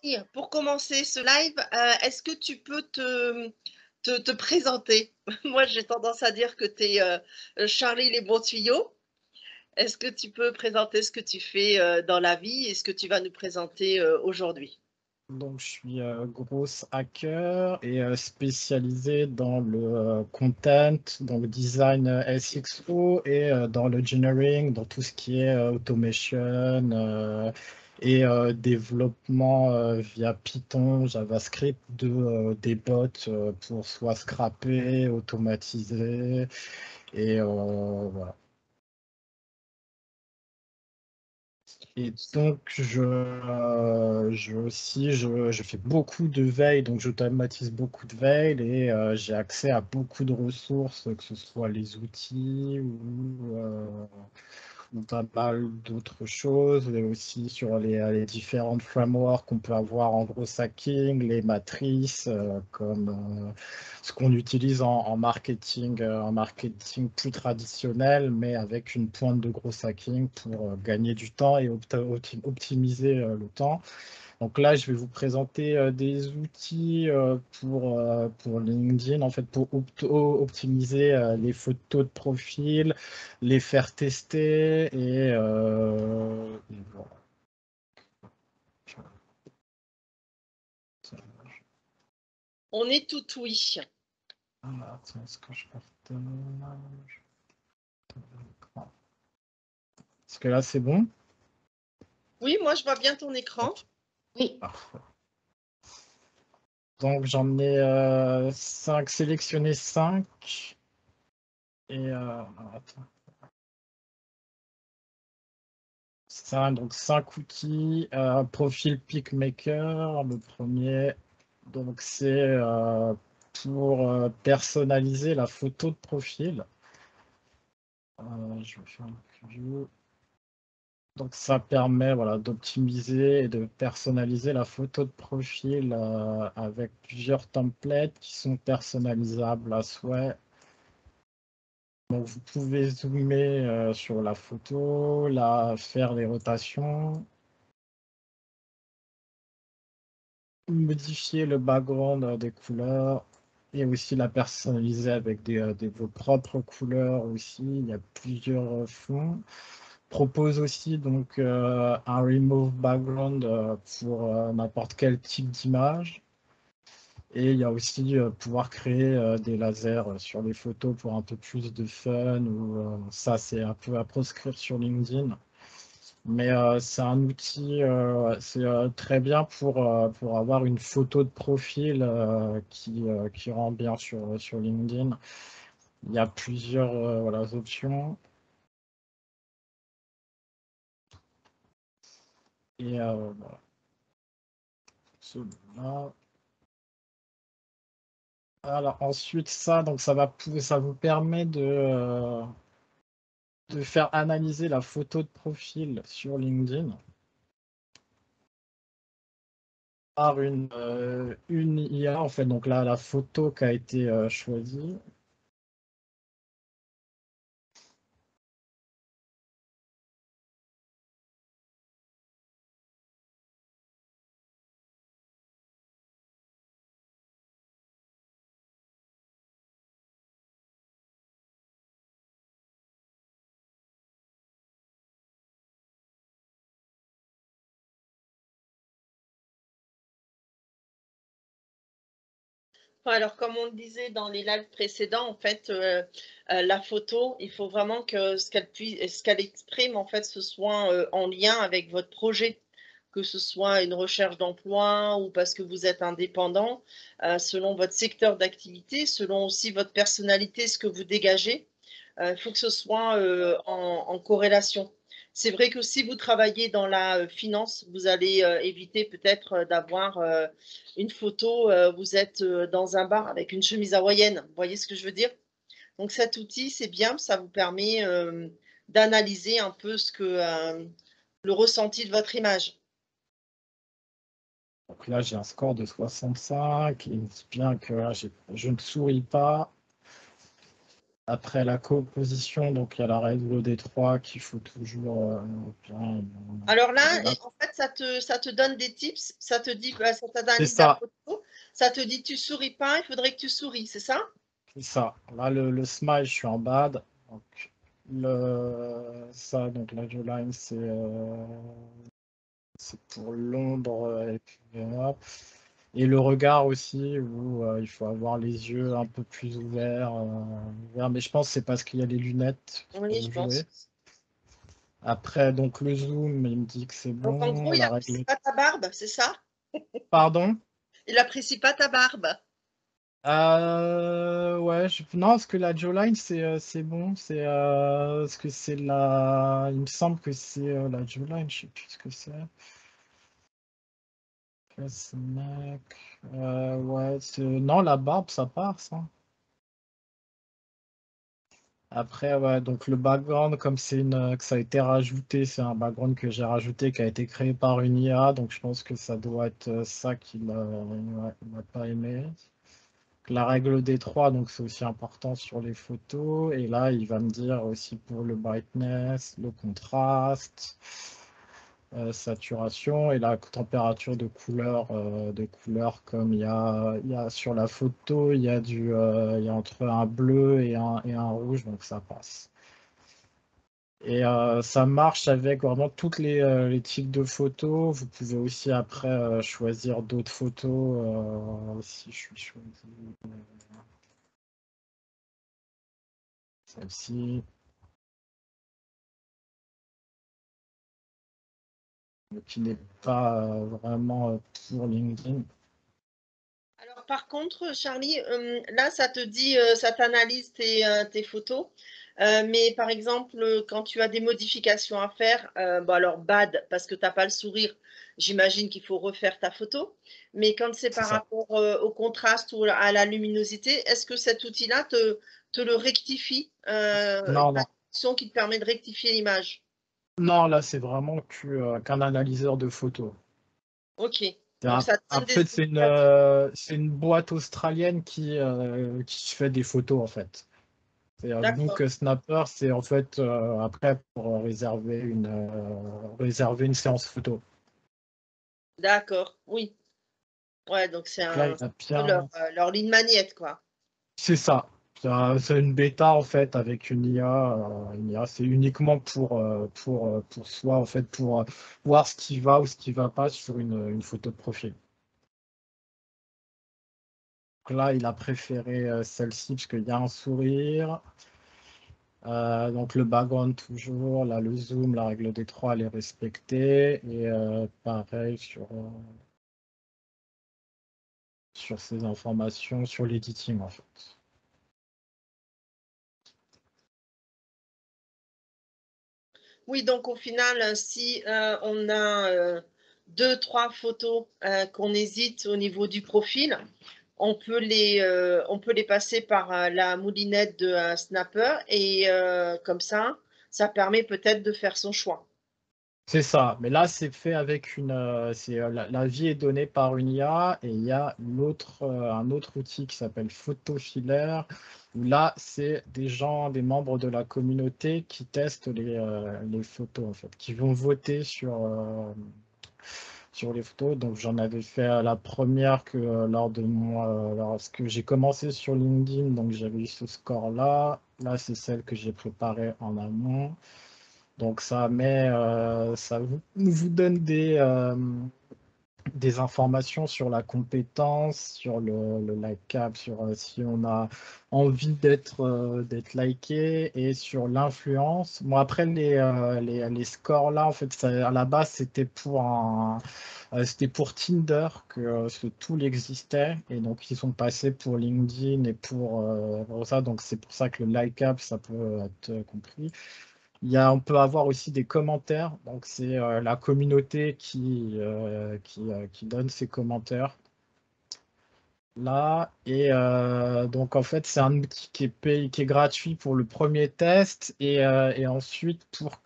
Et pour commencer ce live, est-ce que tu peux te présenter? Moi, j'ai tendance à dire que tu es Charlie les bons tuyaux. Est-ce que tu peux présenter ce que tu fais dans la vie et ce que tu vas nous présenter aujourd'hui? Donc, je suis gros hacker et spécialisé dans le content, dans le design SXO et dans le engineering, dans tout ce qui est automation et développement via Python, JavaScript des bots pour soit scraper, automatiser et voilà. Et donc, je fais beaucoup de veille, donc j'automatise beaucoup de veille et j'ai accès à beaucoup de ressources, que ce soit les outils ou pas mal d'autres choses, et aussi sur les différentes frameworks qu'on peut avoir en gros hacking, les matrices, comme ce qu'on utilise en marketing plus traditionnel, mais avec une pointe de gros hacking pour gagner du temps et optimiser le temps. Donc là, je vais vous présenter des outils pour LinkedIn, en fait, pour optimiser les photos de profil, les faire tester et voilà. On est tout oui. Ah, attends, est-ce que je partage? Est-ce que là, c'est bon? Oui, moi, je vois bien ton écran. Ok. Oui. Parfait. Donc, j'en ai 5 sélectionné 5. Et attends. Ça, donc 5 outils. Profil PicMaker, le premier. Donc, c'est pour personnaliser la photo de profil. Je vais faire une preview. Donc, ça permet voilà, d'optimiser et de personnaliser la photo de profil avec plusieurs templates qui sont personnalisables à souhait. Donc, vous pouvez zoomer sur la photo, faire les rotations, modifier le background des couleurs et aussi la personnaliser avec vos propres couleurs aussi. Il y a plusieurs fonds. Propose aussi donc un remove background pour n'importe quel type d'image. Et il y a aussi pouvoir créer des lasers sur les photos pour un peu plus de fun. Ça, c'est un peu à proscrire sur LinkedIn. Mais c'est un outil, c'est très bien pour avoir une photo de profil qui rend bien sur LinkedIn. Il y a plusieurs voilà, options. Et voilà. Celui-là. Alors ensuite, donc ça vous permet de faire analyser la photo de profil sur LinkedIn par une IA, en fait. Donc là, la photo qui a été choisie. Alors, comme on le disait dans les lives précédents, en fait, la photo, il faut vraiment que ce qu'elle exprime, en fait, ce soit en lien avec votre projet, que ce soit une recherche d'emploi ou parce que vous êtes indépendant, selon votre secteur d'activité, selon aussi votre personnalité, ce que vous dégagez. Il faut que ce soit en corrélation. C'est vrai que si vous travaillez dans la finance, vous allez éviter peut-être d'avoir une photo, vous êtes dans un bar avec une chemise hawaïenne. Vous voyez ce que je veux dire? Donc cet outil, c'est bien, ça vous permet d'analyser un peu le ressenti de votre image. Donc là, j'ai un score de 65. Il me dit bien que là, je ne souris pas. Après la composition, donc il y a la règle des trois qu'il faut toujours bien. Alors là, Voilà. en fait, fait, ça te donne des tips, ça te dit, ça C'est t'analyse la ça, photo, ça te dit tu souris pas, il faudrait que tu souris, c'est ça? c'est ça. Là, le smile, je suis en bad. Donc, ça, donc la jawline, c'est pour l'ombre. Et puis, hop. Et le regard aussi, où il faut avoir les yeux un peu plus ouverts. Mais je pense que c'est parce qu'il y a les lunettes qui Oui, je peuvent jouer. pense. Après, donc le zoom, il me dit que c'est Donc, en bon. gros, il La apprécie règle. pas ta barbe, c'est ça? Pardon? Il apprécie pas ta barbe. Ouais, non, parce que la jawline, c'est bon. Parce que c'est la. Il me semble que c'est la jawline, je sais plus ce que c'est. Face, neck. Ouais, non, la barbe, ça part, ça. Après, ouais, donc le background, comme que ça a été rajouté, c'est un background que j'ai rajouté, qui a été créé par une IA, donc je pense que ça doit être ça il n'a pas aimé. La règle des trois, donc c'est aussi important sur les photos. Et là, il va me dire aussi pour le brightness, le contraste, saturation et la température de couleur comme il y a sur la photo, il y a entre un bleu et un rouge, donc ça passe. Et ça marche avec vraiment toutes les types de photos. Vous pouvez aussi après choisir d'autres photos. Si je suis choisi celle-ci, qui n'est pas vraiment pour LinkedIn. Alors, par contre, Charlie, là, ça te dit, ça t'analyse tes photos. Mais par exemple, quand tu as des modifications à faire, bon, alors bad, parce que tu n'as pas le sourire, j'imagine qu'il faut refaire ta photo. Mais quand c'est C'est par ça. rapport au contraste ou à la luminosité, est-ce que cet outil-là te le rectifie, Non, une non. fonction qui te permet de rectifier l'image? Non, là, c'est vraiment qu'un analyseur de photos. Ok. Donc, ça te En donne des fait, indications. c'est une boîte australienne qui fait des photos, en fait. C'est D'accord. Book Snapper, c'est en fait après pour réserver une séance photo. D'accord. Oui. Ouais, donc Donc là, il a c'est un peu bien. leur ligne magnète, quoi. C'est ça. C'est une bêta en fait avec une IA. Une IA, c'est uniquement pour soi en fait pour voir ce qui va ou ce qui va pas sur une photo de profil. Donc là, il a préféré celle-ci parce qu'il y a un sourire. Donc le background toujours, là le zoom, la règle des trois, elle est respectée. Et pareil sur ces informations, sur l'editing en fait. Oui, donc au final, si on a deux, trois photos qu'on hésite au niveau du profil, on peut les passer par la moulinette de Snapper et comme ça permet peut-être de faire son choix. C'est ça, mais là c'est fait avec la vie est donnée par une IA et il y a un autre outil qui s'appelle Photofilaire où là c'est des gens, des membres de la communauté qui testent les photos en fait, qui vont voter sur les photos. Donc j'en avais fait la première que lorsque j'ai commencé sur LinkedIn, donc j'avais eu ce score-là. Là c'est celle que j'ai préparée en amont. Donc ça vous donne des informations sur la compétence, sur le like cap, sur si on a envie d'être liké et sur l'influence. Bon, après, les scores là, en fait, à la base, c'était pour Tinder que ce tool existait et donc ils sont passés pour LinkedIn et pour ça. Donc c'est pour ça que le like cap, ça peut être compris. On peut avoir aussi des commentaires, donc c'est la communauté qui donne ses commentaires là. Et donc en fait, c'est un outil qui est gratuit pour le premier test et ensuite pour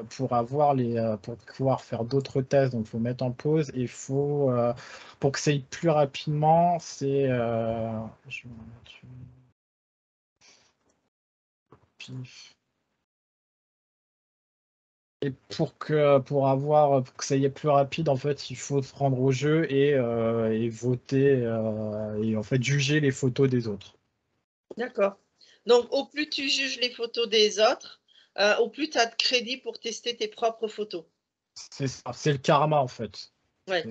pouvoir faire d'autres tests, donc il faut mettre en pause et pour que ça aille plus rapidement, je vais mettre pif. Et pour que ça y est plus rapide, en fait, il faut se prendre au jeu et voter et en fait juger les photos des autres. D'accord. Donc, au plus tu juges les photos des autres, au plus tu as de crédit pour tester tes propres photos. C'est ça, c'est le karma en fait. Ouais.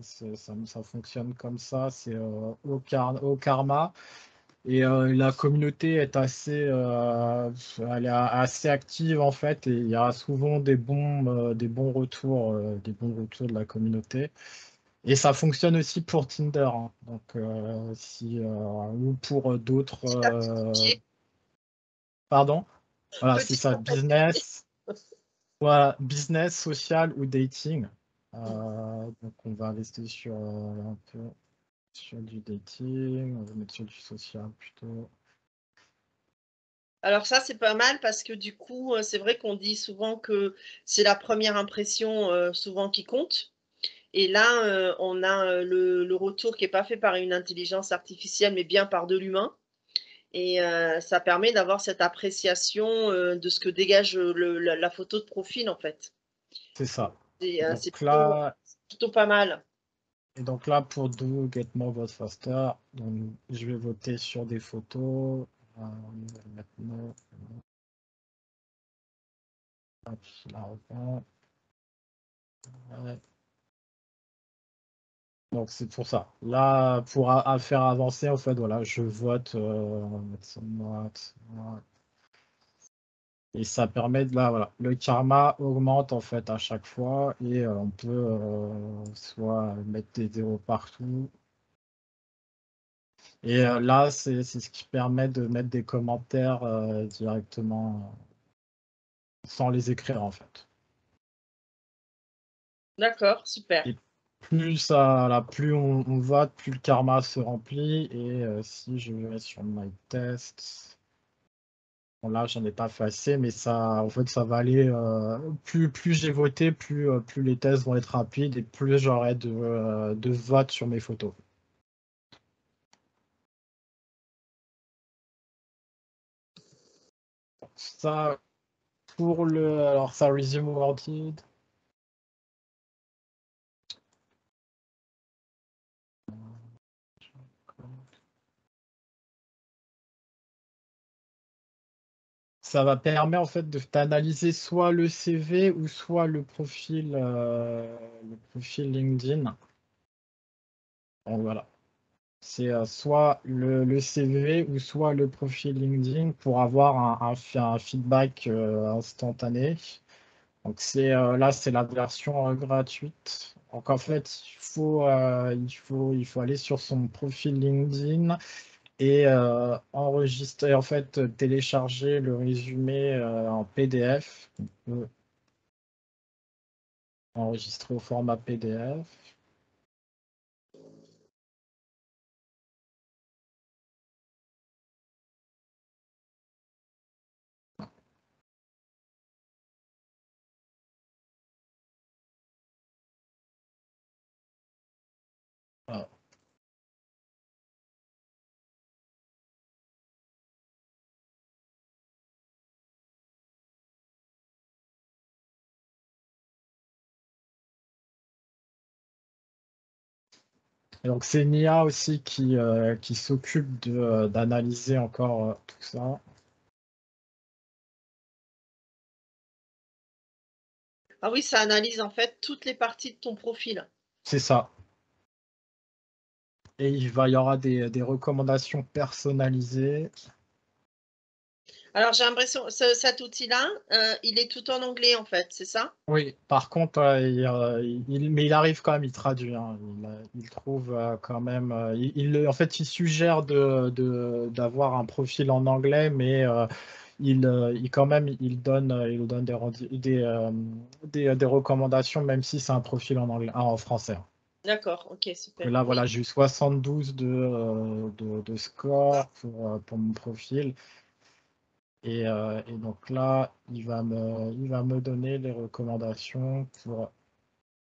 Ça fonctionne comme ça, c'est au karma. Et la communauté est elle est assez active en fait, et il y a souvent des bons retours de la communauté. Et ça fonctionne aussi pour Tinder, hein. Donc, ou pour d'autres. Petit à petit, Pardon? Voilà, c'est petit ça, à petit. business. Voilà, business, social ou dating. Donc, on va rester sur un peu sur du dating, on va mettre sur du social plutôt. Alors ça, c'est pas mal parce que du coup, c'est vrai qu'on dit souvent que c'est la première impression, souvent qui compte. Et là, on a, le retour qui est pas fait par une intelligence artificielle, mais bien par de l'humain. Et ça permet d'avoir cette appréciation, de ce que dégage, la photo de profil, en fait. C'est ça. C'est Donc là, plutôt pas mal. pour Do Get More Vote Faster, donc, je vais voter sur des photos. Maintenant, hop, je la reprends. Ouais. Donc c'est pour ça. Là, pour faire avancer, en fait, voilà, je vote. On va mettre ça, vote. Et ça permet de là, voilà, le karma augmente en fait à chaque fois et on peut soit mettre des zéros partout. Et là, c'est ce qui permet de mettre des commentaires directement sans les écrire en fait. D'accord, super. Et plus ça, là, plus on vote, plus le karma se remplit. Et si je vais sur My Test. Bon, là, j'en ai pas fait assez, mais ça, en fait, ça va aller. Plus j'ai voté, plus les tests vont être rapides et plus j'aurai de votes sur mes photos. Ça, alors ça, resume awarded. Ça va permettre en fait d'analyser soit le CV ou soit le profil LinkedIn. Donc voilà. C'est soit le CV ou soit le profil LinkedIn pour avoir un feedback instantané. Donc là, c'est la version gratuite. Donc en fait, il faut aller sur son profil LinkedIn et enregistrer, en fait, télécharger le résumé en PDF. On peut enregistrer au format PDF. Voilà. Et donc c'est Nia aussi qui s'occupe d'analyser encore tout ça. Ah oui, ça analyse en fait toutes les parties de ton profil. C'est ça. Et il y aura des recommandations personnalisées. Alors j'ai l'impression, cet outil-là, il est tout en anglais en fait, c'est ça? Oui, par contre, mais il arrive quand même, il traduit, hein. Il trouve quand même. En fait, il suggère d'avoir un profil en anglais, mais quand même, il donne des recommandations, même si c'est un profil en anglais, en français. D'accord, ok, Que super. là, Oui, voilà, j'ai eu 72 de score pour mon profil. Et donc là, il va me donner les recommandations pour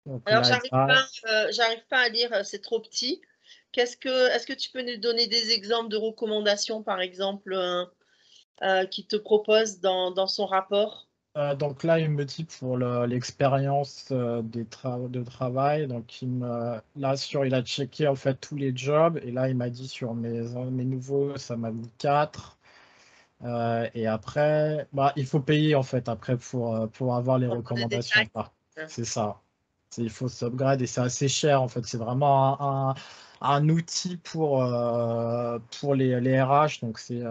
donc alors, là, j'arrive pas à lire, c'est trop petit. Est-ce que tu peux nous donner des exemples de recommandations, par exemple, qu'il te propose dans son rapport? Donc là, il me dit pour l'expérience de travail. Donc là, il a checké en fait tous les jobs. Et là, il m'a dit sur mes nouveaux, ça m'a mis 4. Et après, bah, il faut payer en fait après pour avoir les Dans les recommandations. détails. Hein. C'est ça. Il faut s'upgrade et c'est assez cher en fait. C'est vraiment un outil pour les RH. Donc c'est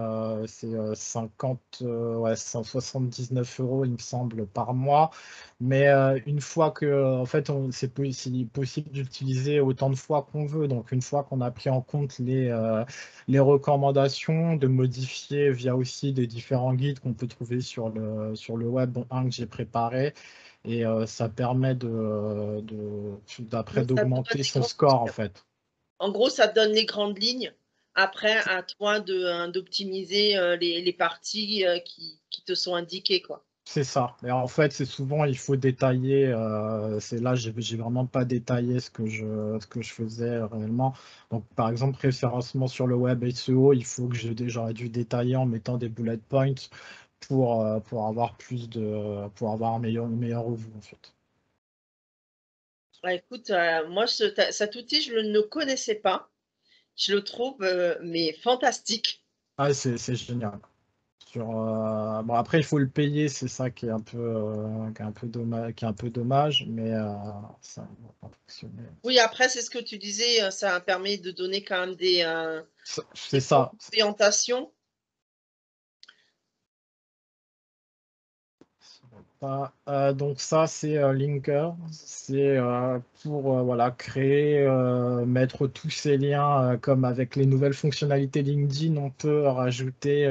50, ouais, 179 euros, il me semble, par mois. Mais une fois que, en fait, c'est possible d'utiliser autant de fois qu'on veut. Donc une fois qu'on a pris en compte les recommandations, de modifier via aussi des différents guides qu'on peut trouver sur le web, dont un que j'ai préparé. Et ça permet d'après Donc, ça te donne d'augmenter des son grandes score en lignes. fait. En gros, ça te donne les grandes lignes. Après, à toi d'optimiser les parties qui te sont indiquées, quoi. C'est ça. Et en fait, c'est souvent, il faut détailler. C'est là, j'ai vraiment pas détaillé ce que je faisais réellement. Donc, par exemple, référencement sur le web SEO, il faut que j'aurais dû détailler en mettant des bullet points pour avoir pour avoir un meilleur revue, en fait. Bah, écoute, moi, cet outil, je ne le connaissais pas. Je le trouve mais fantastique. Ah, c'est génial. Bon, après, il faut le payer, c'est ça qui est un peu dommage, mais ça va pas fonctionner. Oui, après, c'est ce que tu disais, ça permet de donner quand même C'est des bonnes ça. orientations. Donc ça, c'est Linker. C'est pour voilà, créer, mettre tous ces liens, comme avec les nouvelles fonctionnalités LinkedIn, on peut rajouter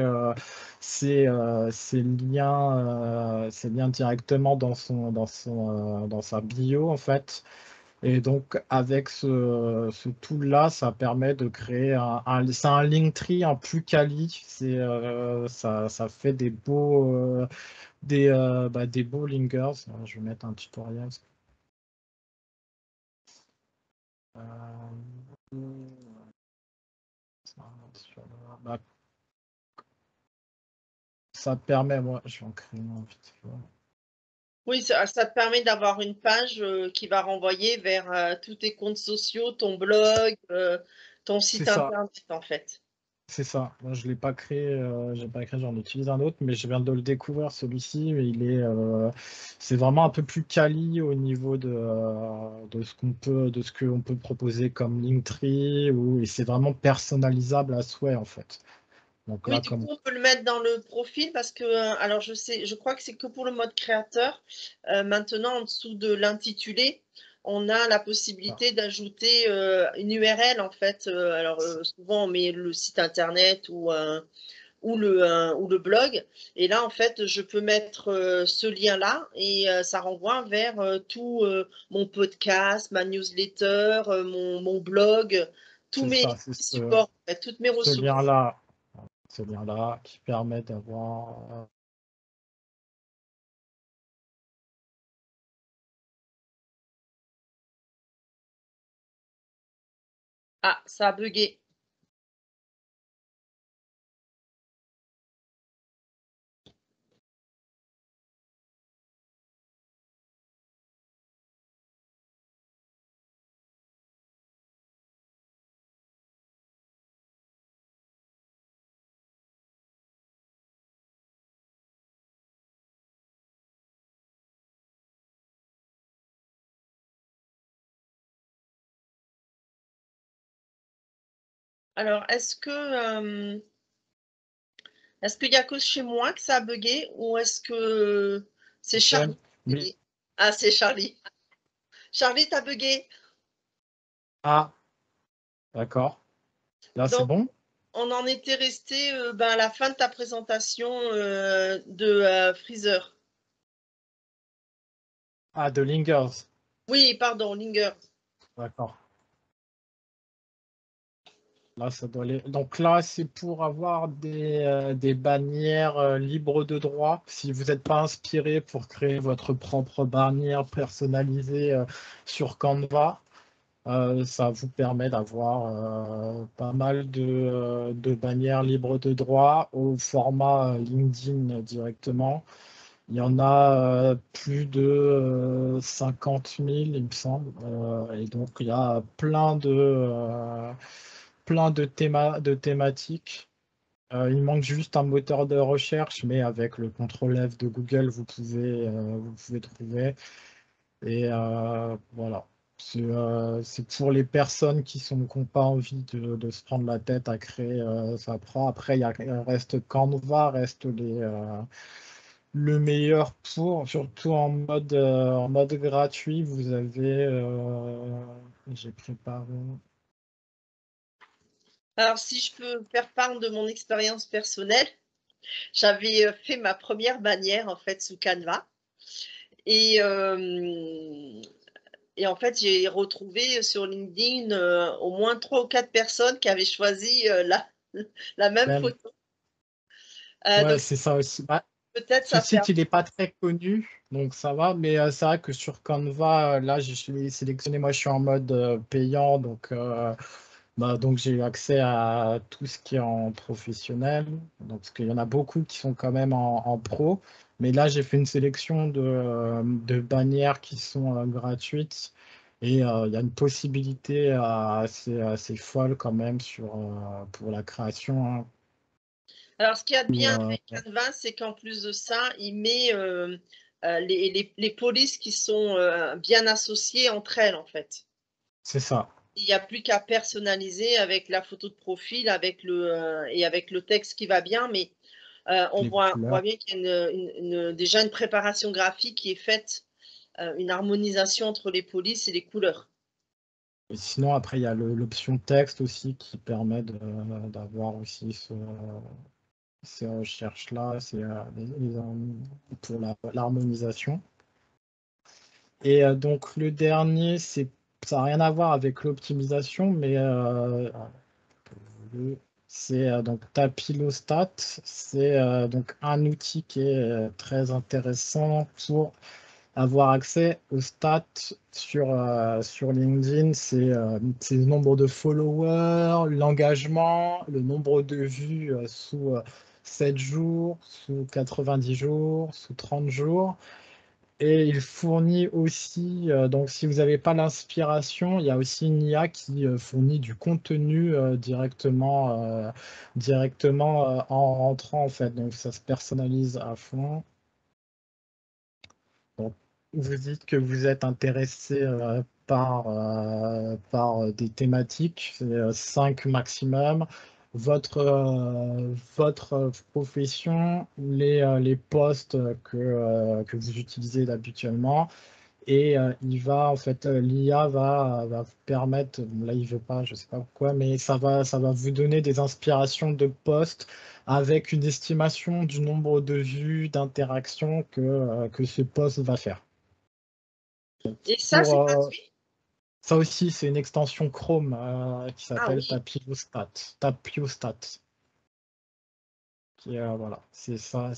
ces liens directement dans sa bio, en fait. Et donc, avec ce tool-là, ça permet de créer c'est un Linktree en plus quali. Ça fait des beaux linkers. Je vais mettre un tutoriel. Euh, bah, Ça permet, moi, je vais en créer un vite fait. Oui, ça te permet d'avoir une page qui va renvoyer vers tous tes comptes sociaux, ton blog, ton C'est site ça, internet, en fait. c'est ça. Moi, je l'ai pas créé, j'en utilise un autre, mais je viens de le découvrir celui-ci. Mais c'est vraiment un peu plus quali au niveau de ce qu'on peut proposer comme Linktree, et c'est vraiment personnalisable à souhait en fait. Donc Oui, là, du coup, comme on peut le mettre dans le profil parce que, alors je crois que c'est que pour le mode créateur. Maintenant, en dessous de l'intitulé, on a la ça. possibilité d'ajouter une URL, en fait. Alors, souvent, on met le site internet ou le blog. Et là, en fait, je peux mettre ce lien-là et ça renvoie vers tout mon podcast, ma newsletter, mon blog, tous C'est mes ça, c'est ce, supports, en fait, toutes mes ce ressources. lien-là, qui permet d'avoir. Ah, ça a bugué. Alors, est-ce qu'il y a que chez moi que ça a bugué ou est-ce que c'est Ouais, Charlie qui a mais, bugué? Ah, c'est Charlie. Charlie, t'as bugué. ah, d'accord. Là, c'est Donc, bon? on en était resté à la fin de ta présentation de Freezer. Ah, de Lingers. Oui, pardon, Linger. D'accord. Là, ça doit aller. Donc là, c'est pour avoir des bannières libres de droit. Si vous n'êtes pas inspiré pour créer votre propre bannière personnalisée sur Canva, ça vous permet d'avoir pas mal de bannières libres de droit au format LinkedIn directement. Il y en a plus de 50 000, il me semble. Et donc, il y a plein de thématiques. Il manque juste un moteur de recherche, mais avec le contrôle F de Google, vous pouvez trouver. Et voilà. C'est pour les personnes qui n'ont pas envie de se prendre la tête à créer ça prend. Après, il reste Canva, reste le meilleur pour, surtout en mode gratuit. Vous avez, j'ai préparé. Alors, si je peux faire part de mon expérience personnelle, j'avais fait ma première bannière en fait sous Canva et, et en fait j'ai retrouvé sur LinkedIn au moins 3 ou 4 personnes qui avaient choisi la même Même. photo. Ouais, Donc c'est ça aussi. Bah, peut-être ce ça fait. site, il n'est pas très connu, donc ça va. Mais c'est vrai que sur Canva, là, je suis sélectionné. Moi, je suis en mode payant, donc j'ai eu accès à tout ce qui est en professionnel. Donc, parce qu'il y en a beaucoup qui sont quand même en pro. Mais là, j'ai fait une sélection de bannières qui sont gratuites. Et il y a une possibilité assez folle quand même pour la création, hein. Alors ce qu'il y a de Ou, bien avec Canva, c'est qu'en plus de ça, il met les polices qui sont bien associées entre elles en fait. c'est ça. Il n'y a plus qu'à personnaliser avec la photo de profil, et avec le texte qui va bien, mais on Les voit couleurs. bien qu'il y a déjà une préparation graphique qui est faite, une harmonisation entre les polices et les couleurs. Et sinon, après, il y a l'option texte aussi qui permet d'avoir aussi ces recherches-là, pour l'harmonisation. Et donc, le dernier, ça n'a rien à voir avec l'optimisation, mais c'est donc Tapilostat. C'est donc un outil qui est très intéressant pour avoir accès aux stats sur LinkedIn. C'est le nombre de followers, l'engagement, le nombre de vues sous 7 jours, sous 90 jours, sous 30 jours. Et il fournit aussi, donc si vous n'avez pas l'inspiration, il y a aussi une IA qui fournit du contenu directement en rentrant en fait. Donc ça se personnalise à fond. Donc, vous dites que vous êtes intéressé par des thématiques, c'est 5 maximum. Votre profession, les postes que vous utilisez habituellement, et en fait, l'IA va vous permettre, bon, là il veut pas, je sais pas pourquoi, mais ça va vous donner des inspirations de postes avec une estimation du nombre de vues, d'interactions que ce poste va faire. Et ça, Pour c'est gratuit? ça aussi, c'est une extension Chrome qui Ah s'appelle oui. Tapiostat. Voilà, c'est ça.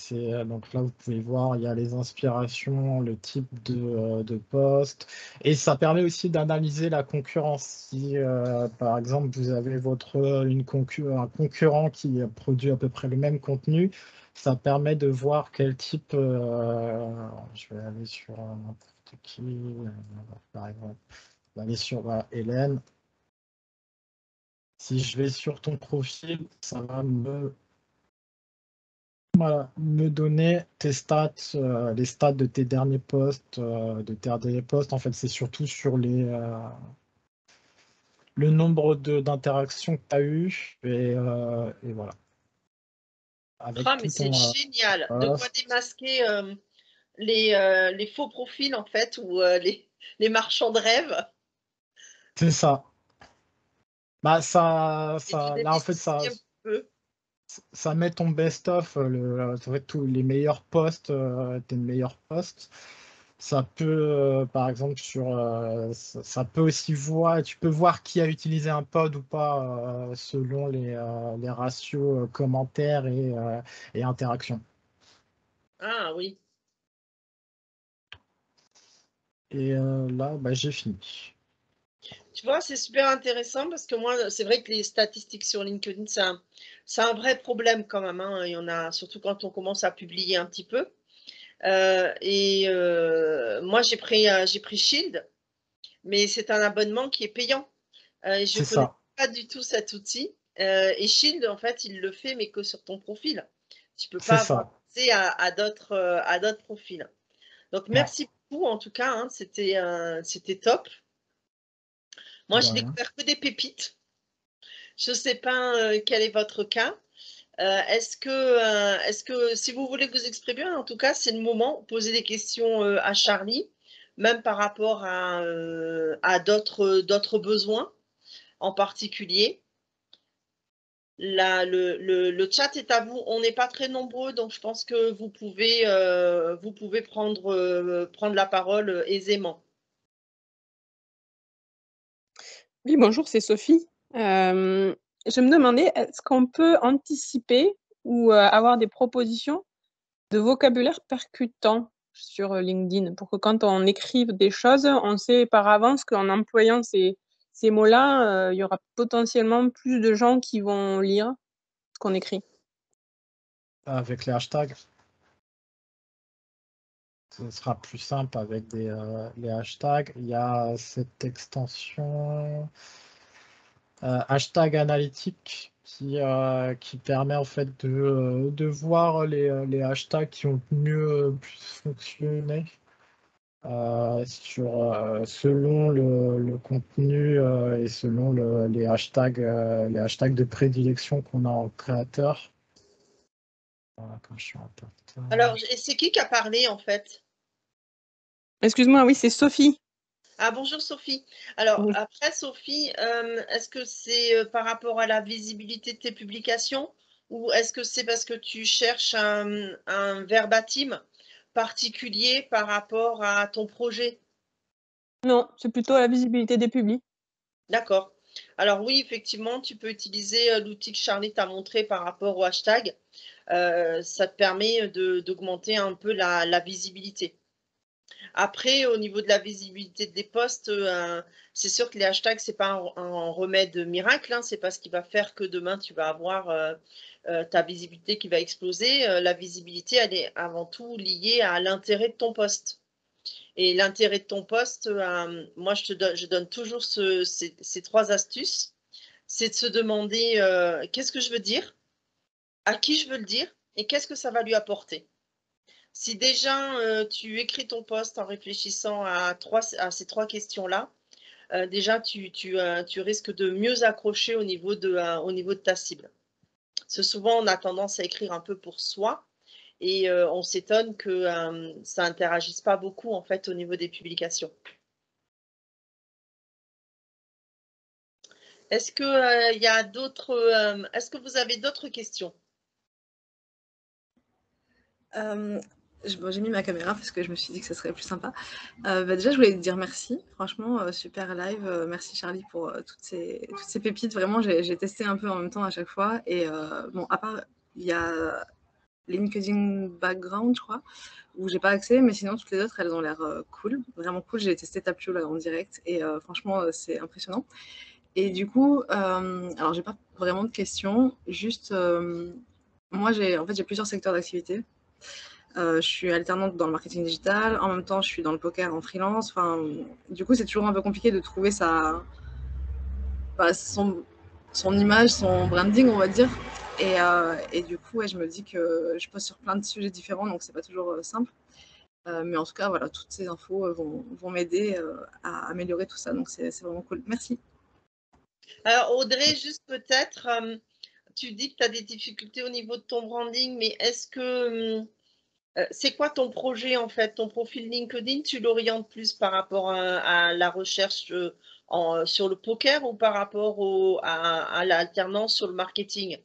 Donc là, vous pouvez voir, il y a les inspirations, le type de poste, et ça permet aussi d'analyser la concurrence. Si, par exemple, vous avez un concurrent qui produit à peu près le même contenu, ça permet de voir quel type. Je vais aller sur n'importe qui, par exemple, je vais aller sur Hélène. Si je vais sur ton profil, ça va me donner tes stats, les stats de tes derniers posts, En fait, c'est surtout sur le nombre d'interactions que tu as eu et voilà. Avec Ah, mais tout c'est ton génial. De quoi post. démasquer les faux profils en fait, ou les marchands de rêve, C'est ça. Bah, et de là, en fait, démystifier un petit peu. ça met ton best-of, en fait, tous les meilleurs posts, tes meilleurs posts. Ça peut, par exemple, ça peut aussi tu peux voir qui a utilisé un pod ou pas selon les ratios commentaires et interactions. Ah oui. Et là, bah, j'ai fini. Tu vois, c'est super intéressant parce que moi, c'est vrai que les statistiques sur LinkedIn, c'est un vrai problème quand même, hein. Il y en a, surtout quand on commence à publier un petit peu. Moi, j'ai pris Shield, mais c'est un abonnement qui est payant. Je C'est ne connais ça, pas du tout cet outil. Et Shield, en fait, il le fait, mais que sur ton profil. Tu ne peux c'est pas avoir ça. accès à d'autres profils. Donc, Ouais, merci beaucoup, en tout cas, hein, c'était top. Moi, de j'ai rien. découvert que des pépites. Je ne sais pas quel est votre cas. Est-ce que si vous voulez vous exprimer, en tout cas, c'est le moment. Posez des questions à Charlie, même par rapport à d'autres besoins en particulier. Là, le chat est à vous. On n'est pas très nombreux, donc je pense que vous pouvez prendre la parole aisément. Oui, bonjour, c'est Sophie. Je me demandais, est-ce qu'on peut anticiper ou avoir des propositions de vocabulaire percutant sur LinkedIn pour que quand on écrive des choses, on sait par avance qu'en employant ces mots-là, il y aura potentiellement plus de gens qui vont lire ce qu'on écrit. Avec les hashtags, ce sera plus simple avec les hashtags. Il y a cette extension hashtag analytique qui permet en fait de voir les hashtags qui ont mieux plus fonctionné selon le contenu et selon les hashtags de prédilection qu'on a en créateur. Quand je suis en porteur. Alors, et c'est qui a parlé en fait? Excuse-moi, oui, c'est Sophie. Ah, bonjour Sophie. Alors, Oui. après Sophie, est-ce que c'est par rapport à la visibilité de tes publications ou est-ce que c'est parce que tu cherches un verbatim particulier par rapport à ton projet? Non, c'est plutôt la visibilité des publics. D'accord. Alors oui, effectivement, tu peux utiliser l'outil que Charlie t'a montré par rapport au hashtag. Ça te permet d'augmenter un peu la visibilité. Après, au niveau de la visibilité des posts, c'est sûr que les hashtags, c'est pas un remède miracle, hein, c'est pas ce qui va faire que demain tu vas avoir ta visibilité qui va exploser. La visibilité, elle est avant tout liée à l'intérêt de ton post. Et l'intérêt de ton post, moi je donne toujours ces trois astuces. C'est de se demander qu'est-ce que je veux dire, à qui je veux le dire et qu'est-ce que ça va lui apporter. Si déjà tu écris ton post en réfléchissant à ces trois questions-là, déjà tu risques de mieux accrocher au niveau de ta cible. Parce que souvent on a tendance à écrire un peu pour soi et on s'étonne que ça interagisse pas beaucoup en fait au niveau des publications. Est-ce que il y a est-ce que vous avez d'autres questions? J'ai mis ma caméra parce que je me suis dit que ça serait plus sympa. Déjà, je voulais te dire merci. Franchement, super live. Merci Charlie pour toutes ces pépites. Vraiment, j'ai testé un peu en même temps à chaque fois. Et bon, à part, il y a LinkedIn Background, je crois, où j'ai pas accès, mais sinon, toutes les autres, elles ont l'air cool. Vraiment cool. J'ai testé Tapio là en direct et franchement, c'est impressionnant. Et du coup, alors, j'ai pas vraiment de questions. Juste, moi, j'ai plusieurs secteurs d'activité. Je suis alternante dans le marketing digital, en même temps je suis dans le poker en freelance. Enfin, du coup, c'est toujours un peu compliqué de trouver son image, son branding, on va dire. Et du coup, ouais, je me dis que je poste sur plein de sujets différents, donc c'est pas toujours simple. Mais en tout cas, voilà, toutes ces infos vont m'aider à améliorer tout ça, donc c'est vraiment cool. Merci. Alors Audrey, juste peut-être, tu dis que tu as des difficultés au niveau de ton branding, mais est-ce que c'est quoi ton projet en fait? Ton profil LinkedIn, tu l'orientes plus par rapport à la recherche sur le poker ou par rapport à l'alternance sur le marketing?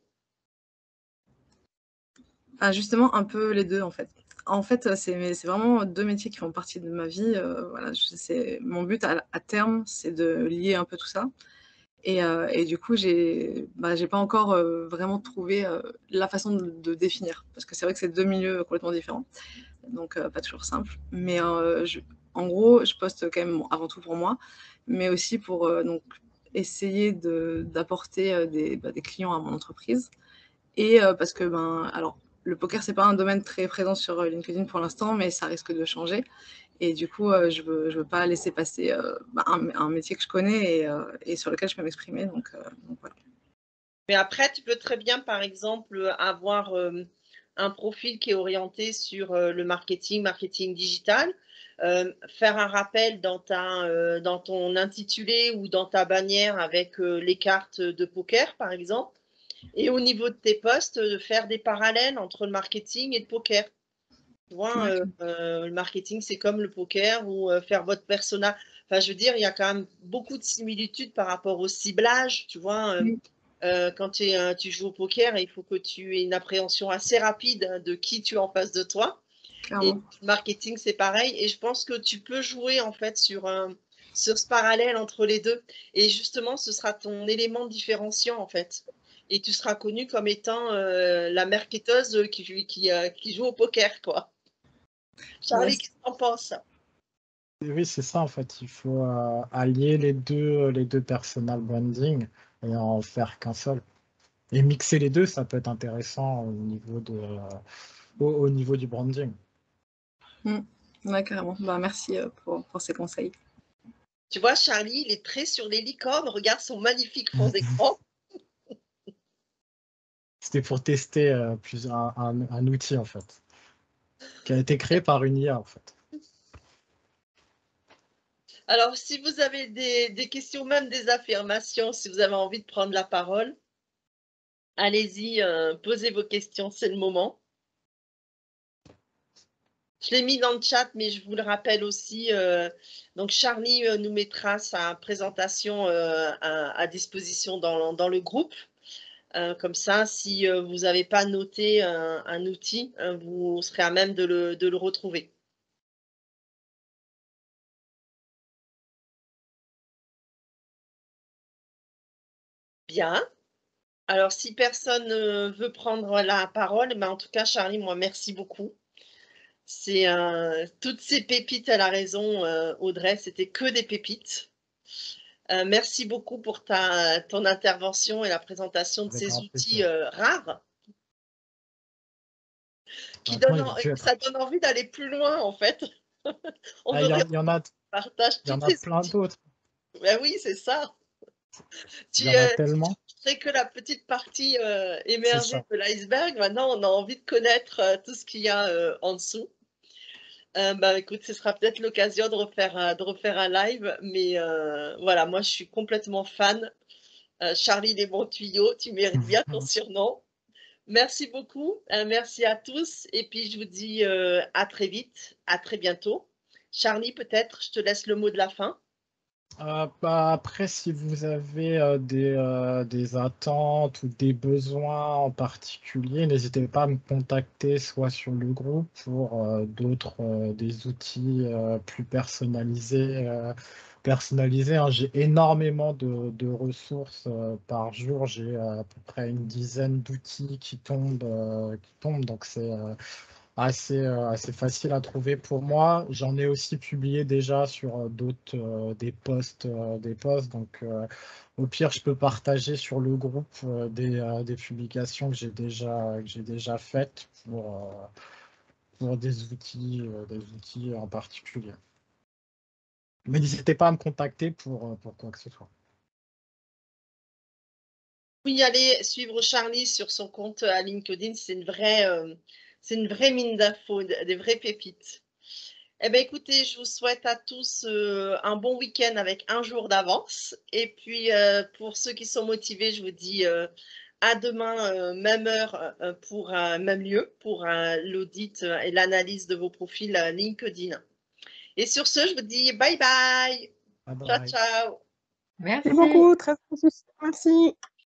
Ah, justement, un peu les deux en fait. En fait, c'est vraiment deux métiers qui font partie de ma vie. Voilà, mon but à terme, c'est de lier un peu tout ça. Et du coup, j'ai pas encore vraiment trouvé la façon de définir. Parce que c'est vrai que c'est deux milieux complètement différents. Donc, pas toujours simple. Mais en gros, je poste quand même avant tout pour moi, mais aussi pour donc, essayer d'apporter des clients à mon entreprise. Et parce que, alors, le poker, c'est pas un domaine très présent sur LinkedIn pour l'instant, mais ça risque de changer. Et du coup, je veux pas laisser passer un métier que je connais et sur lequel je peux m'exprimer. Donc voilà. Mais après, tu peux très bien, par exemple, avoir un profil qui est orienté sur le marketing digital, faire un rappel dans ton intitulé ou dans ta bannière avec les cartes de poker, par exemple. Et au niveau de tes posts, de faire des parallèles entre le marketing et le poker. Tu vois, le marketing, c'est comme le poker ou faire votre persona. Enfin, je veux dire, il y a quand même beaucoup de similitudes par rapport au ciblage. Tu vois, quand tu joues au poker, il faut que tu aies une appréhension assez rapide de qui tu as en face de toi. Clairement. Et le marketing, c'est pareil. Et je pense que tu peux jouer en fait sur ce parallèle entre les deux. Et justement, ce sera ton élément différenciant en fait. Et tu seras connu comme étant la marketeuse qui joue au poker, quoi. Charlie, Yes. qu'est-ce que tu en penses? Oui, c'est ça en fait. Il faut allier les deux personal branding et en faire qu'un seul. Et mixer les deux, ça peut être intéressant au niveau du branding. Ouais, carrément. Bah, merci pour ces conseils. Tu vois, Charlie, il est très sur les licornes. Regarde son magnifique fond d'écran. C'était pour tester un outil en fait, qui a été créé par une IA en fait. Alors, si vous avez des questions, même des affirmations, si vous avez envie de prendre la parole, allez-y, posez vos questions, c'est le moment. Je l'ai mis dans le chat, mais je vous le rappelle aussi. Donc, Charlie nous mettra sa présentation à disposition dans le groupe. Comme ça, si vous n'avez pas noté un outil, vous serez à même de le retrouver. Bien. Alors, si personne ne veut prendre la parole, ben, en tout cas, Charlie, moi, merci beaucoup. C'est toutes ces pépites, elle a raison, Audrey, c'était que des pépites. Merci beaucoup pour ton intervention et la présentation de Avec ces grand outils plaisir. rares qui Maintenant, il va plus ça être. donne envie d'aller plus loin, en fait. On Ah, il veut y en a, partage il y tous en a ces plein outils. d'autres. Ben oui, c'est ça. Il Tu y en a tellement. sais que la petite partie C'est émergée ça. de l'iceberg. Maintenant, on a envie de connaître tout ce qu'il y a en dessous. Bah, écoute, ce sera peut-être l'occasion de refaire un live. Mais voilà, moi, je suis complètement fan. Charlie, les bons tuyaux, tu mérites bien ton surnom. Merci beaucoup. Merci à tous. Et puis, je vous dis à très vite, à très bientôt. Charlie, peut-être, je te laisse le mot de la fin. Bah, après, si vous avez des attentes ou des besoins en particulier, n'hésitez pas à me contacter soit sur le groupe pour des outils plus personnalisés, hein. J'ai énormément de ressources par jour. J'ai à peu près une dizaine d'outils qui tombent, donc c'est assez facile à trouver pour moi. J'en ai aussi publié déjà sur d'autres des posts. Donc, au pire, je peux partager sur le groupe des publications que j'ai déjà faites pour des outils en particulier. Mais n'hésitez pas à me contacter pour quoi que ce soit. Oui, allez suivre Charlie sur son compte à LinkedIn, c'est une vraie mine d'infos, des vraies pépites. Eh bien, écoutez, je vous souhaite à tous un bon week-end avec un jour d'avance. Et puis, pour ceux qui sont motivés, je vous dis à demain, même heure, pour même lieu, pour l'audit et l'analyse de vos profils LinkedIn. Et sur ce, je vous dis bye bye. Bye Ciao, bye. ciao. Merci beaucoup, très merci.